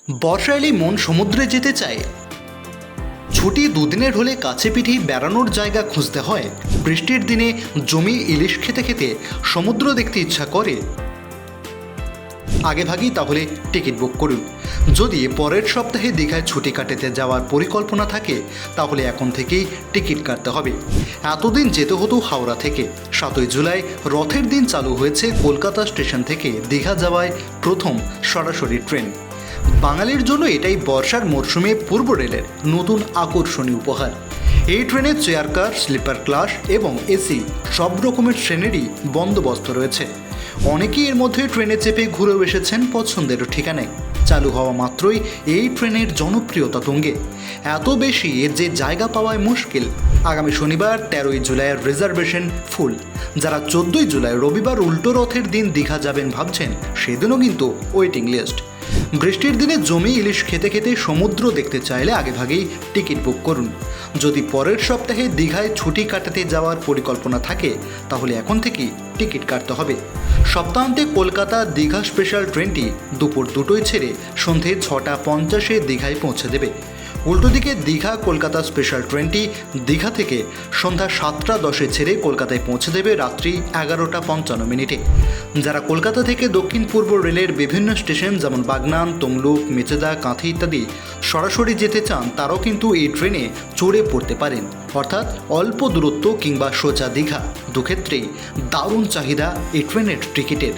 বর্ষা এলেই মন সমুদ্রে যেতে চায়। ছুটি দুদিনের হলে কাছে পিঠেই বেড়ানোর জায়গা খুঁজতে হয়। বৃষ্টির দিনে জমি ইলিশ খেতে খেতে সমুদ্র দেখতে ইচ্ছা করে। আগেভাগেই তাহলে টিকিট বুক করুন। যদি পরের সপ্তাহে দীঘায় ছুটি কাটাতে যাওয়ার পরিকল্পনা থাকে তাহলে এখন থেকেই টিকিট কাটতে হবে। এতদিন যেতে হতো হাওড়া থেকে। 7ই জুলাই রথের দিন চালু হয়েছে কলকাতা স্টেশন থেকে দীঘা যাওয়ায় প্রথম সরাসরি ট্রেন। বাঙালির জন্য এটাই বর্ষার মরশুমে পূর্ব রেলের নতুন আকর্ষণীয় উপহার। এই ট্রেনে চেয়ার কার, স্লিপার ক্লাস এবং এসি সব রকমের শ্রেণীরই বন্দোবস্ত রয়েছে। অনেকেই এর মধ্যে ট্রেনে চেপে ঘুরেও এসেছেন পছন্দের ঠিকানায়। চালু হওয়া মাত্রই এই ট্রেনের জনপ্রিয়তা তুঙ্গে, এত বেশি যে জায়গা পাওয়ায় মুশকিল। আগামী শনিবার 13ই জুলাইয়ের রিজার্ভেশন ফুল। যারা 14ই জুলাই রবিবার উল্টো রথের দিন দীঘা যাবেন ভাবছেন, সেদিনও কিন্তু ওয়েটিং লিস্ট। বৃষ্টির দিনে জমি ইলিশ খেতে খেতে সমুদ্র দেখতে চাইলে আগেভাগেই টিকিট বুক করুন। যদি পরের সপ্তাহে দীঘায় ছুটি কাটাতে যাওয়ার পরিকল্পনা থাকে তাহলে এখন থেকেই টিকিট কাটতে হবে। সপ্তাহান্তে কলকাতা দীঘা স্পেশাল ট্রেনটি দুপুর 2টোয় ছেড়ে সন্ধে 6:50 দীঘায় পৌঁছে দেবে। উল্টো দিকে দীঘা কলকাতা স্পেশাল ট্রেনটি দীঘা থেকে সন্ধ্যা 7:10 ছেড়ে কলকাতায় পৌঁছে দেবে রাত্রি 11:55। যারা কলকাতা থেকে দক্ষিণ পূর্ব রেলের বিভিন্ন স্টেশন যেমন বাগনান, তমলুক, মেচেদা, কাঁথি ইত্যাদি সরাসরি যেতে চান তারাও কিন্তু এই ট্রেনে চড়ে পড়তে পারেন। অর্থাৎ অল্প দূরত্ব কিংবা সোজা দীঘা, দুক্ষেত্রেই দারুণ চাহিদা এই ট্রেনের টিকিটের।